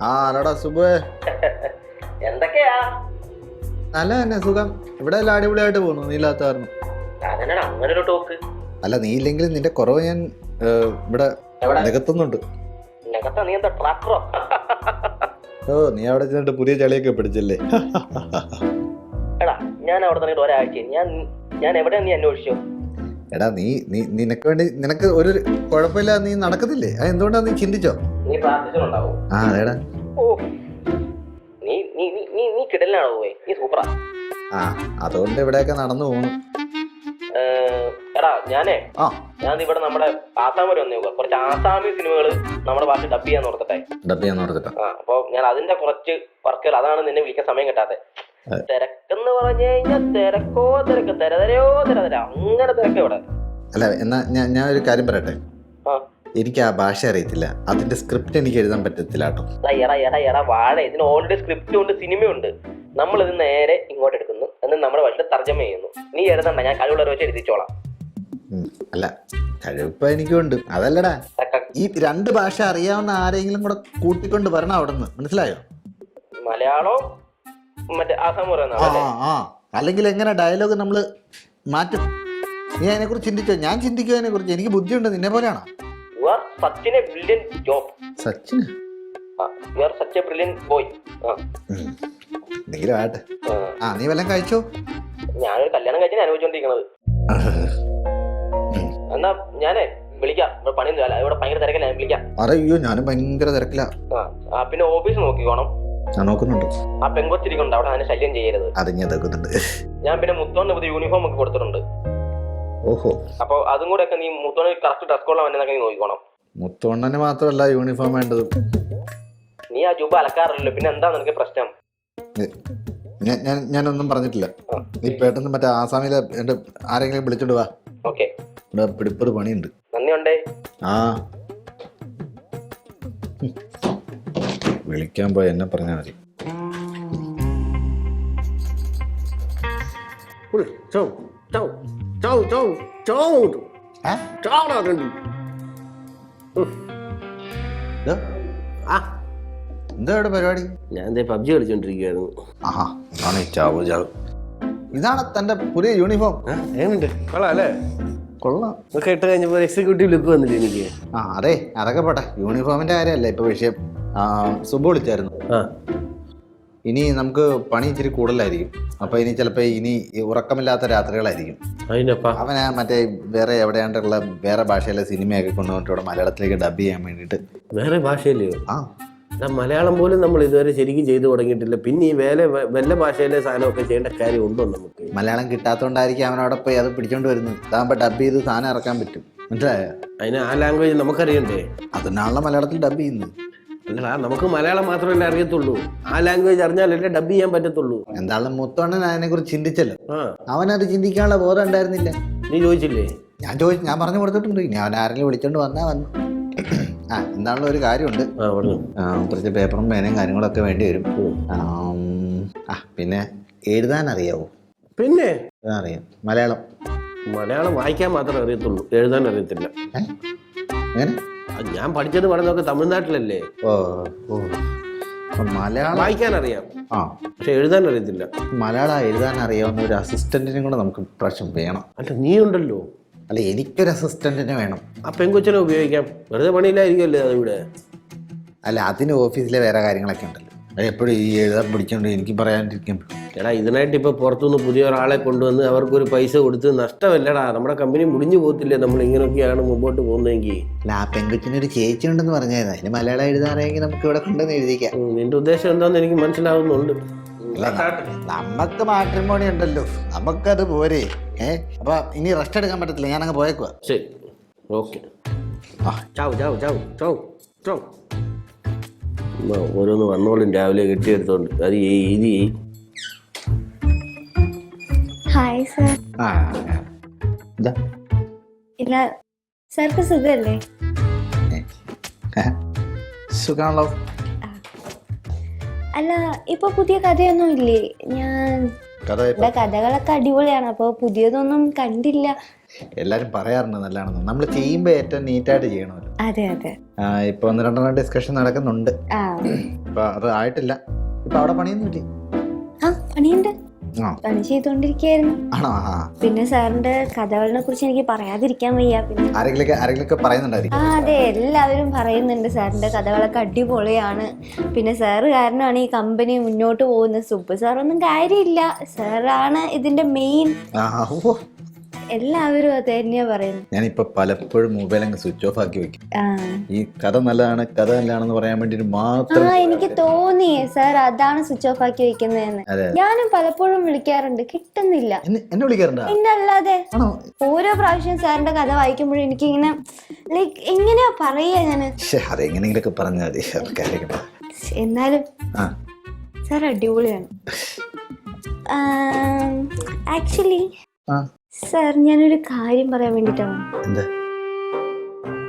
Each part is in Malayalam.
ആടാ സുബേ. എന്തൊക്കെയാ? നല്ല തന്നെ സുഖം. ഇവിടെ എല്ലാം അടിപൊളിയായിട്ട് പോകുന്നു. നീ ഇല്ലാത്ത കാരണം. അങ്ങനെ ഒരു ടോക്ക്. അല്ല നീ ഇല്ലെങ്കിലും നിന്റെ കുറവ് ഞാൻ ഇവിടെ നികത്തുന്നുണ്ട്. നീ എന്താ ട്രാക്ടറോ? ഓ നീ അവിടെ ചെന്നിട്ട് പുതിയ ചളിയൊക്കെ പിടിച്ചല്ലേ? എടാ ഞാൻ അവിടെ തന്നെ ഒരാഴ്ച ഞാൻ എവിടെയാ നീ അന്വേഷിച്ചോ? എടാ നിനക്ക് വേണ്ടി നിനക്ക് ഒരു കുഴപ്പമില്ല, നീ നടക്കത്തില്ലേ? അത് എന്തുകൊണ്ടാ നീ ചിന്തിച്ചോ? നീ പ്രാർത്ഥിച്ചിട്ടുണ്ടാവും. ആ അതേടാ. ഓ നീ നീ നീ നീ കിടലാണോ പോയി? നീ സൂപ്പറാ. ആ അതുകൊണ്ട് ഇവിടെയൊക്കെ നടന്നു പോകണം. എടാ ഞാൻ ഇവിടെ നമ്മുടെ ആസാം വരെ വന്നേ. കുറച്ച് ആസാമി സിനിമകള് നമ്മുടെ ഭാഷ ഡബ് ചെയ്യാൻ ഓർത്തിട്ടെ. അപ്പൊ ഞാൻ അതിന്റെ കുറച്ച് വർക്കുകൾ, അതാണ് നിന്നെ വിളിക്കാൻ സമയം കിട്ടാതെ. തിരക്കെന്ന് പറഞ്ഞു കഴിഞ്ഞാൽ തിരതരോ അങ്ങനെ തിരക്ക് ഇവിടെ. അല്ല എന്നാ ഞാൻ ഒരു കാര്യം പറയട്ടെ. എനിക്ക് ആ ഭാഷ അറിയത്തില്ല, അതിന്റെ സ്ക്രിപ്റ്റ് എനിക്ക് എഴുതാൻ പറ്റത്തില്ല കേട്ടോ. എടാ വാഴ, ഇതിന് ഓൾറെഡി സ്ക്രിപ്റ്റ് ഉണ്ട്, സിനിമയുണ്ട്. നമ്മളിത് നേരെ ഇങ്ങോട്ട് എടുക്കുന്നു, എന്നിട്ട് നമ്മുടെ ഭാഷയിൽ തർജ്ജമ ചെയ്യുന്നു. നീ എഴുതണ്ട, ഞാൻ കഴിവുള്ളവരെ വെച്ച് എഴുതിച്ചോളാം. അല്ല കഴിവിപ്പോ എനിക്കുണ്ട്, അതല്ലടാ. ഈ രണ്ട് ഭാഷ അറിയാവുന്ന ആരെങ്കിലും കൂടെ കൂട്ടിക്കൊണ്ട് വരണം അവിടെ നിന്ന്, മനസ്സിലായോ? മലയാളവും മറ്റേ ആസാം അല്ലെങ്കിൽ എങ്ങനെ ഡയലോഗ് നമ്മള് മാറ്റും? നീ അതിനെ കുറിച്ച് ചിന്തിച്ചോ? ഞാൻ ചിന്തിക്കും അതിനെ കുറിച്ച്. എനിക്ക് ബുദ്ധിയുണ്ട്, നിന്നെ പോലെയാണോ? സച്ചിന് എന്തെങ്കിലും ആട്ടെ. നീ വല്ലതും കഴിച്ചോ? ഞാനൊരു കല്യാണം കഴിച്ചാൽ അനുഭവിച്ചോണ്ടിരിക്കണത്. എന്നാ ഞാനേ വിളിക്കാം, പണിയൊന്നും ഇവിടെ ഭയങ്കര തിരക്കല്ല, ഞാൻ വിളിക്കാം. അറിയോ ഞാനും ഭയങ്കര തിരക്കില്ല. പിന്നെ ഓഫീസ് നോക്കിക്കോണം. ഞാൻ നോക്കുന്നുണ്ട്. ആ പെങ്കൊച്ചിരിക്കുന്നുണ്ട് അവിടെ, അതിനെ ശല്യം ചെയ്യരുത്. ഞാൻ പിന്നെ മുത്തോണിന് പുതിയ യൂണിഫോം ഒക്കെ കൊടുത്തിട്ടുണ്ട്. ഓഹോ. അപ്പൊ അതും കൂടെ ഒക്കെ നീ മുത്തോണ് കറക്റ്റ് ഡ്രസ് കോഡ് വന്നതൊക്കെ നീ നോക്കിക്കോണം. മുത്തോണ്ണന് മാത്രമല്ല യൂണിഫോം വേണ്ടത്. നീ ആ ജൂബ അലക്കാറില്ലല്ലോ, പിന്നെ എന്താ നിനക്ക് പ്രശ്നം? ഞാനൊന്നും പറഞ്ഞിട്ടില്ല. നീ പെട്ടെന്ന് മറ്റേ ആസാമിലെ എന്റെ ആരെങ്കിലും വിളിച്ചോണ്ട് വാ. ഓക്കെ. ഇവിടെ പിടിപ്പൊരു പണിയുണ്ട്. നന്ദിയുണ്ടേ. വിളിക്കാൻ പോയി എന്നെ പറഞ്ഞാൽ മതി. എന്താ ഇവിടെ പരിപാടി? ഞാൻ പബ്ജി കളിച്ചോണ്ടിരിക്കുകയായിരുന്നു. ഇതാണ് തന്റെ പുതിയ യൂണിഫോം. എങ്ങനെയുണ്ട്? കൊള്ളാല്ലേ? കൊള്ളാം. ഇട്ട് കഴിഞ്ഞപ്പോ എക്സിക്യൂട്ടീവ് ലുക്ക് വന്നില്ല എനിക്ക്. അതെ അതൊക്കെ പോട്ടെ, യൂണിഫോമിന്റെ കാര്യമല്ല ഇപ്പൊ വിഷയം. സുബ് വിളിച്ചായിരുന്നു. ഇനി നമുക്ക് പണി ഇച്ചിരി കൂടുതലായിരിക്കും. അപ്പൊ ഇനി ചിലപ്പോ ഉറക്കമില്ലാത്ത രാത്രികളായിരിക്കും. അവന് മറ്റേ വേറെ എവിടെയാണ്ടുള്ള വേറെ ഭാഷയിലെ സിനിമയൊക്കെ കൊണ്ടുവന്നിട്ട് ഇവിടെ മലയാളത്തിലേക്ക് ഡബ് ചെയ്യാൻ വേണ്ടിട്ട്. വേറെ ഭാഷയിലെയോ? മലയാളം പോലും നമ്മൾ ഇതുവരെ ശരിക്കും ചെയ്തു തുടങ്ങിയിട്ടില്ല. പിന്നെ ഈ വല്ല ഭാഷയിലെ സാധനമൊക്കെ ചെയ്യേണ്ട കാര്യം ഉണ്ടോ നമുക്ക്? മലയാളം കിട്ടാത്തോണ്ടായിരിക്കും അവൻ അവിടെ പോയി അത് പിടിച്ചോണ്ട് വരുന്നത്. ഇതാകുമ്പോ ഡബ് ചെയ്ത് സാധനം ഇറക്കാൻ പറ്റും, മനസ്സിലായോ? അതിന് ആ ലാംഗ്വേജ് നമുക്കറിയണ്ടേ? അതിനാണല്ലോ മലയാളത്തിൽ ഡബ് ചെയ്യുന്നത്. അല്ലടാ, നമുക്ക് മലയാളം മാത്രമല്ലേ അറിയത്തുള്ളൂ. ആ ലാംഗ്വേജ് അറിഞ്ഞാലല്ലേ ഡബ് ചെയ്യാൻ പറ്റത്തുള്ളൂ. എന്തായാലും മുത്തോണ്ണൻ അതിനെ കുറിച്ച് ചിന്തിച്ചല്ലോ. അവനത് ചിന്തിക്കാനുള്ള ബോധം ഉണ്ടായിരുന്നില്ല. നീ ചോദിച്ചില്ലേ? ഞാൻ പറഞ്ഞു കൊടുത്തിട്ടുണ്ട്. ഞാൻ ആരെങ്കിലും വിളിച്ചോണ്ട് വന്നു. എന്താണല്ലോ ഒരു കാര്യമുണ്ട്. കുറച്ച് പേപ്പറും പേനയും കാര്യങ്ങളൊക്കെ വേണ്ടി വരും. പിന്നെ എഴുതാൻ അറിയാവോ? പിന്നെ അറിയാം. മലയാളം വായിക്കാൻ മാത്രമേ അറിയത്തുള്ളൂ, എഴുതാൻ അറിയത്തില്ല. ഞാൻ പഠിച്ചത് പഠനമൊക്കെ തമിഴ്നാട്ടിലല്ലേ. മലയാളം വായിക്കാൻ അറിയാം, പക്ഷെ എഴുതാൻ അറിയത്തില്ല. മലയാളം എഴുതാൻ അറിയാവുന്ന ഒരു അസിസ്റ്റന്റിനും കൂടെ നമുക്ക് ഇപ്രാവശ്യം വേണം. അല്ല നീ ഉണ്ടല്ലോ. അല്ല എനിക്കൊരു അസിസ്റ്റന്റിനെ വേണം. ആ പെങ്കൊച്ചിനെ ഉപയോഗിക്കാം, വെറുതെ പണിയില്ലായിരിക്കുമല്ലേ അതിവിടെ. അല്ല അതിന് ഓഫീസിലെ വേറെ കാര്യങ്ങളൊക്കെ ഉണ്ടല്ലോ. അത് എപ്പോഴും ഈ എഴുതാൻ പിടിച്ചോണ്ട് എനിക്ക് പറയാണ്ടിരിക്കും. എടാ ഇതിനായിട്ട് ഇപ്പൊ പുറത്തുനിന്ന് പുതിയ ഒരാളെ കൊണ്ടുവന്ന് അവർക്കൊരു പൈസ കൊടുത്ത് നഷ്ടമല്ലടാ. നമ്മുടെ കമ്പനി മുടിഞ്ഞു പോകത്തില്ലേ നമ്മൾ ഇങ്ങനെയൊക്കെയാണ് മുമ്പോട്ട് പോകുന്നതെങ്കിൽ? അല്ല ആ പെങ്കൊച്ചിനൊരു ചേച്ചി ഉണ്ടെന്ന് പറഞ്ഞായിരുന്നു. അതിന് മലയാളം എഴുതാറിയെങ്കിൽ നമുക്ക് ഇവിടെ കൊണ്ടുവന്ന് എഴുതിക്കാം. നിന്റെ ഉദ്ദേശം എന്താന്ന് എനിക്ക് മനസ്സിലാവുന്നുണ്ട്. നമുക്ക് മാട്രിമോണി ഉണ്ടല്ലോ, നമുക്കത് പോരെ. അപ്പൊ ഇനി റെസ്റ്റ് എടുക്കാൻ പറ്റത്തില്ല, ഞാനങ്ങ് പോയേക്കുക. ശരി, ഓക്കെ. ഓരോന്ന് വന്നോളും രാവിലെ കെട്ടിയെടുത്തോണ്ട്. അത് എഴുതി. Hi sir. ഇല്ല സാർക്ക് സുഖല്ലേ? സുഖാണല്ലോ. അല്ല ഇപ്പൊ പുതിയ കഥയൊന്നും ഇല്ലേ? ഞാൻ കഥകളൊക്കെ അടിപൊളിയാണ്, അപ്പൊ പുതിയതൊന്നും കണ്ടില്ല. എല്ലാരും പറയാറുണ്ട് നല്ലതാണെന്ന്. നമ്മൾ ചെയ്യുമ്പോ ഏറ്റവും നീറ്റായിട്ട് ചെയ്യണമല്ലോ. അതെ അതെ. ഇപ്പൊ 1-2 ഡിസ്കഷൻ നടക്കുന്നുണ്ട്. ഇപ്പൊ അത് ആയിട്ടില്ല. ഇപ്പൊ അവിടെ പണിയൊന്നുമില്ലേ? പണിയുണ്ട്, പണി ചെയ്തോണ്ടിരിക്കായിരുന്നു. ആണോ? പിന്നെ സാറിന്റെ കഥകളെ കുറിച്ച് എനിക്ക് പറയാതിരിക്കാൻ വയ്യ. പിന്നെ ആരെങ്കിലും പറയുന്നുണ്ടായിരിക്കും. അതെ, എല്ലാവരും പറയുന്നുണ്ട് സാറിന്റെ കഥകളൊക്കെ അടിപൊളിയാണ്. പിന്നെ സാറ് കാരണമാണ് ഈ കമ്പനി മുന്നോട്ട് പോകുന്നത്. സുബ് സാറൊന്നും കാര്യമില്ല, സാറാണ് ഇതിന്റെ മെയിൻ. എല്ലാവരും അത് തന്നെയാ പറയുന്നത്. ഞാനിപ്പോ പലപ്പോഴും മൊബൈൽ അങ്ങ് സ്വിച്ച് ഓഫ് ആക്കി വെക്കും. ഈ കഥ നല്ലതാണെന്ന് പറയാൻ വേണ്ടി മാത്രം. എനിക്ക് തോന്നി സാർ അതാണ് സ്വിച്ച് ഓഫ് ആക്കി വെക്കുന്നതെന്ന്. ഞാനും പലപ്പോഴും വിളിക്കാറുണ്ട്, കിട്ടുന്നില്ല. എന്നെ വിളിക്കാറുണ്ട്? പിന്നല്ലാതെ ഓരോ പ്രാവശ്യം സാറിന്റെ കഥ വായിക്കുമ്പോഴും എനിക്ക് ഇങ്ങനെ ലൈക്ക് എങ്ങനെയാ പറയാ ഞാന്. അതെങ്ങനെയൊക്കെ പറഞ്ഞാൽ എന്നാലും സാർ അടിപൊളിയാണ്. ആക്ച്വലി സാർ, ഞാനൊരു കാര്യം പറയാൻ വേണ്ടിട്ടാണ്.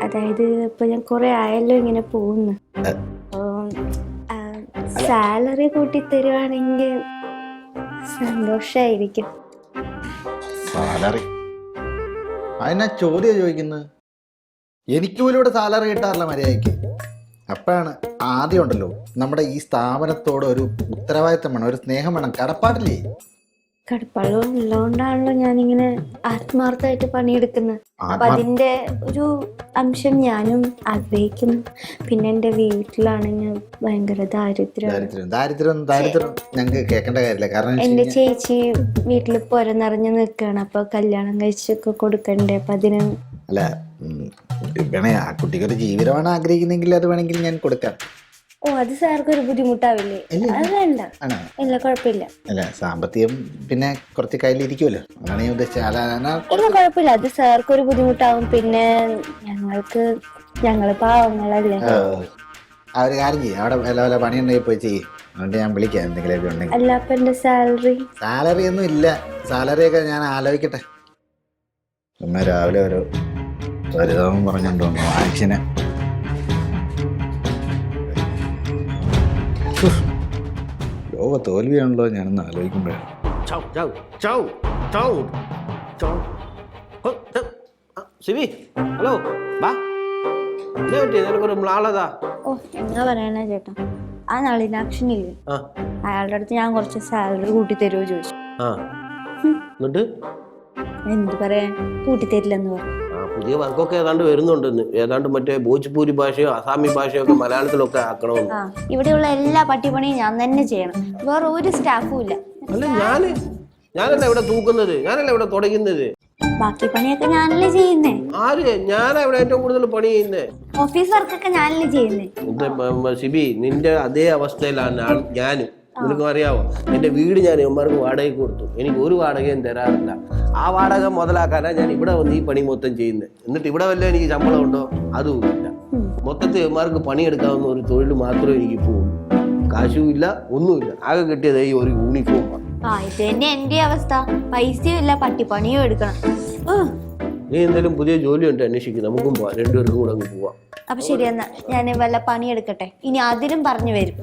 അതായത് ഇപ്പൊ ഞാൻ കുറെ ആയല്ലോ ഇങ്ങനെ പോകുന്നു. സാലറി കൂട്ടി തരുവാണെങ്കിൽ സന്തോഷായിരിക്കും. സാലറി അതിനാ ചോദ്യം ചോദിക്കുന്നത്? എനിക്ക് പോലും ഇവിടെ സാലറി കിട്ടാറില്ല മര്യാദയ്ക്ക്. അപ്പോഴാണ് ആദ്യം ഉണ്ടല്ലോ നമ്മുടെ ഈ സ്ഥാപനത്തോട് ഒരു ഉത്തരവാദിത്തം വേണം, ഒരു സ്നേഹം വേണം, കടപ്പാടില്ലേ? കടപ്പാടും ഉള്ളതുകൊണ്ടാണല്ലോ ഞാനിങ്ങനെ ആത്മാർത്ഥമായിട്ട് പണിയെടുക്കുന്നത്. അപ്പൊ അതിന്റെ ഒരു അംശം ഞാനും ആഗ്രഹിക്കുന്നു. പിന്നെ എന്റെ വീട്ടിലാണെങ്കിൽ ഭയങ്കര ദാരിദ്ര്യം ഞങ്ങൾക്ക് കേൾക്കേണ്ട കാര്യമില്ല. കാരണം എന്റെ ചേച്ചി വീട്ടിൽ പുര നിറഞ്ഞു നിൽക്കുകയാണ്. അപ്പൊ കല്യാണം കഴിച്ചൊക്കെ കൊടുക്കണ്ടേ? അപ്പൊ അതിന് അല്ല വേണേ ആ കുട്ടിക്കൊരു ജീവിതമാണ് ആഗ്രഹിക്കുന്നെങ്കിൽ അത് വേണമെങ്കിൽ ഞാൻ കൊടുക്കാം. അത് സാർക്ക് ഒരു ബുദ്ധിമുട്ടാവില്ലേ? അത് വേണ്ട. ഇല്ല, കുഴപ്പമില്ല. അല്ല, സാമ്പത്തികം പിന്നെ കുറച്ച് കയ്യിലിരിക്കുമല്ലോ, അതാണ് ഞാൻ ഉദ്ദേശിച്ചത്. ഇല്ല, കുഴപ്പമില്ല. അത് സാർക്ക് ഒരു ബുദ്ധിമുട്ടാവും. പിന്നെ ഞങ്ങള് പാവങ്ങളല്ലേ. ആ ഒരു കാര്യം ചെയ്യും, അവിടെ വല്ല പണിയുണ്ടെങ്കിൽ പോയി ചെയ്യും. അതുകൊണ്ട് ഞാൻ വിളിക്കാം എന്തെങ്കിലുമൊക്കെ ഉണ്ടെങ്കിൽ. അല്ല, അപ്പൊ എന്റെ സാലറി ഒന്നും ഇല്ല. സാലറിയൊക്കെ ഞാൻ ആലോചിക്കട്ടെ. ചുമ്മാ രാവിലെ ഒരു പരിതാപം പറഞ്ഞോണ്ട് വന്നു ആക്ഷന്. ലോക തോൽവിയാണല്ലോ ഞാനൊന്ന് ആലോചിക്കുമ്പോഴാണ്. ഹലോ, എന്താ പറയണേ ചേട്ടാ? ആ നളിനാക്ഷനില്ലേ, അയാളുടെ അടുത്ത് ഞാൻ കുറച്ച് സാലറി കൂട്ടി തരുമോ ചോദിച്ചു. എന്ത് പറയാൻ, കൂട്ടിത്തരില്ലെന്ന് പറഞ്ഞു. പുതിയ വർക്കൊക്കെ ഏതാണ്ട് വരുന്നുണ്ടെന്ന്, ഏതാണ്ട് മറ്റേ ഭോജ്പൂരി ഭാഷയോ അസാമി ഭാഷയോ ഒക്കെ മലയാളത്തിലൊക്കെ ആക്കണമെന്ന്. ഇവിടെയുള്ള എല്ലാ പട്ടിപ്പണിയും ഞാൻ തന്നെ ചെയ്യണം, വേറെ ഒരു സ്റ്റാഫും ഇല്ല. അല്ല, ഞാനല്ല ഇവിടെ തൂക്കുന്നത്, ഞാനല്ല ഇവിടെ തുടങ്ങുന്നത്. ബാക്കി പണിയൊക്കെ ഞാനല്ലേ ചെയ്യുന്നേ. ആര്? ഞാനാ ഇവിടെ ഏറ്റവും കൂടുതൽ പണി ചെയ്യുന്നേ. ഓഫീസ് വർക്കൊക്കെ ഞാനല്ലേ ചെയ്യുന്നേ. സിബി, നിന്റെ അതേ അവസ്ഥയിലാണ് ഞാനും. നിനക്കും അറിയാവോ, എന്റെ വീട് ഞാൻ ഇവന്മാർക്ക് വാടകയ്ക്ക് കൊടുത്തു. എനിക്ക് ഒരു വാടകയും തരാറില്ല. ആ വാടക മുതലാക്കാനാണ് ഞാൻ ഇവിടെ വന്ന് ഈ പണി മൊത്തം ചെയ്യുന്നത്. എന്നിട്ട് ഇവിടെ വല്ല എനിക്ക് ശമ്പളം ഉണ്ടോ? അതുമില്ല. മൊത്തത്തിൽ ഇവന്മാർക്ക് പണിയെടുക്കാവുന്ന ഒരു തൊഴിൽ മാത്രമേ എനിക്ക് പോകും. കാശും ഇല്ല, ഒന്നുമില്ല. ആകെ കിട്ടിയത് ഈ ഒരു യൂണിഫോമാണ്. ഇത് തന്നെ എന്റെ അവസ്ഥ. പൈസയും ഇല്ല, പട്ടിപ്പണിയും എടുക്കണം. നീ എന്തെങ്കിലും പുതിയ ജോലി ഉണ്ട് അന്വേഷിക്കും, നമുക്കും പോവാം, രണ്ടുപേർക്കും കൂടെ അങ്ങ് പോവാം. അപ്പൊ ശരി, എന്നാ ഞാൻ വല്ല പണിയെടുക്കട്ടെ. ഇനി അതിലും പറഞ്ഞു വരും.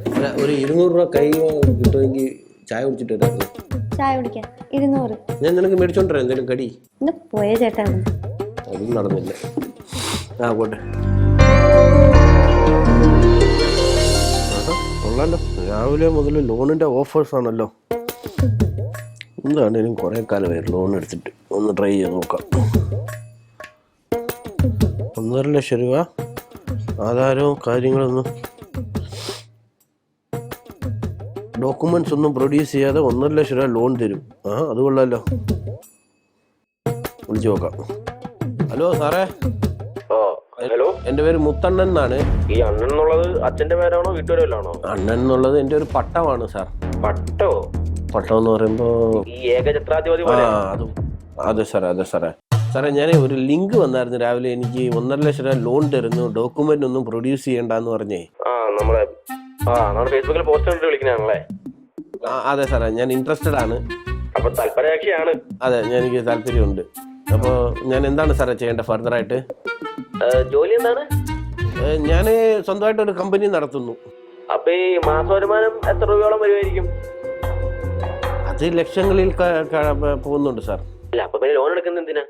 ഒരു 200 രൂപ കൈ കിട്ടുമെങ്കിൽ ചായ കുടിച്ചിട്ട് വരാം. ചായ കുടിക്കാൻ 200 ഞാൻ നിനക്ക് മേടിച്ചോണ്ടരാ എന്തെങ്കിലും കടി. പോയ ചേട്ടാ, അതും നടന്നില്ല. പോട്ടെ. കൊള്ളാലോ, രാവിലെ മുതൽ ലോണിന്റെ ഓഫേഴ്സ് ആണല്ലോ. എന്താണേലും കുറെ കാലമായി ലോൺ എടുത്തിട്ട് ഒന്ന് ട്രൈ ചെയ്ത് നോക്കാം. 1.5 ലക്ഷം രൂപ ആധാരവും കാര്യങ്ങളൊന്നും ഡോക്യുമെന്റ്സ് ഒന്നും പ്രൊഡ്യൂസ് ചെയ്യാതെ 1.5 ലക്ഷം രൂപ ലോൺ തരും. അത് കൊള്ളാലോ, വിളിച്ചു നോക്കാം. ഹലോ സാറേ. ഹലോ, എന്റെ പേര് മുത്തണ്ണൻ എന്നാണ്. ഈ അണ്ണൻ എന്നുള്ളത് അച്ഛന്റെ പേരാണോ വീട്ടുപേരാണോ? അണ്ണൻ എന്നുള്ളത് എന്റെ ഒരു പട്ടമാണ് സാർ. പട്ടോ? പട്ടം എന്ന് പറയുമ്പോ ഈ ഏകഛത്രാധിപതി. അതെ സാറേ, അതെ സാറേ. സാറേ, ഞാൻ ഒരു ലിങ്ക് വന്നായിരുന്നു രാവിലെ. എനിക്ക് 1.5 ലക്ഷം രൂപ ലോൺ തരുന്നു, ഡോക്യുമെന്റ് ഒന്നും പ്രൊഡ്യൂസ് ചെയ്യണ്ടെന്ന് പറഞ്ഞേ. നമ്മുടെ ഫേസ്ബുക്കിൽ പോസ്റ്റ് കണ്ടിട്ട് വിളിക്കുന്നതാണല്ലേ? അതെ സാറേ, ഞാൻ ഇൻട്രസ്റ്റഡ് ആണ്. അപ്പൊ താല്പര്യമാണ്. അതെ, എനിക്ക് താല്പര്യമുണ്ട്. അപ്പോൾ ഞാൻ എന്താണ് സാറേ ചെയ്യേണ്ടത് ഫർദർ ആയിട്ട്? ജോലി എന്താണ്? ഞാൻ സ്വന്തമായിട്ട് ഒരു കമ്പനി നടത്തുന്നു. അപ്പൊ ഈ മാസ വരുമാനം എത്ര രൂപയോളം വരുമായിരിക്കും? അത് ലക്ഷങ്ങളിൽ പോകുന്നുണ്ട് സാർ. അല്ല, അപ്പൊ പിന്നെ ലോൺ എടുക്കുന്നത് എന്തിനാ?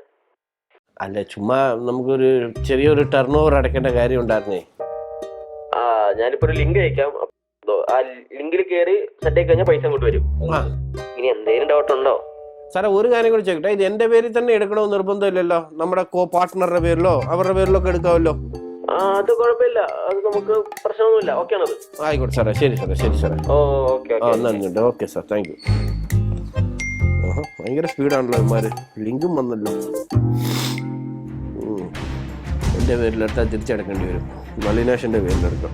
അല്ല ചുമ്മാ നമുക്കൊരു ചെറിയൊരു ടേൺ ഓവർ അടയ്ക്കേണ്ട കാര്യം ഉണ്ടായിരുന്നേ. ആ ഞാനിപ്പോ ഒരു ലിങ്ക് അയക്കാം. ആ ലിങ്കിൽ കയറി സെറ്റ് ആയി കഴിഞ്ഞാൽ പൈസ അങ്ങോട്ട് വരും. ഇനി എന്തെങ്കിലും ഡൗട്ട് ഉണ്ടോ? സാറേ ഒരു കാര്യം കൂടി ചോദിക്കട്ടെ, ഇത് എൻ്റെ പേരിൽ തന്നെ എടുക്കണമെന്ന് നിർബന്ധമില്ലല്ലോ, നമ്മുടെ കോ പാർട്ട്ണറുടെ പേരിലോ അവരുടെ പേരിലോ ഒക്കെ എടുക്കാമല്ലോ? അത് കുഴപ്പമില്ല, അത് നമുക്ക് പ്രശ്നമൊന്നുമില്ല. ഓക്കെ ആണത്? ആയിക്കോട്ടെ സാറേ, ശരി സാറേ, ശരി സാറേ. ഓക്കെ നന്ദിയുണ്ട്. Okay sir, thank you. ഭയങ്കര സ്പീഡാണല്ലോ ഇവന്മാര്. ലിങ്കും വന്നല്ലോ. എൻ്റെ പേരിലെടുത്താൽ തിരിച്ചടക്കേണ്ടി വരും. മലിനാശൻ്റെ പേരിലെടുക്കാം.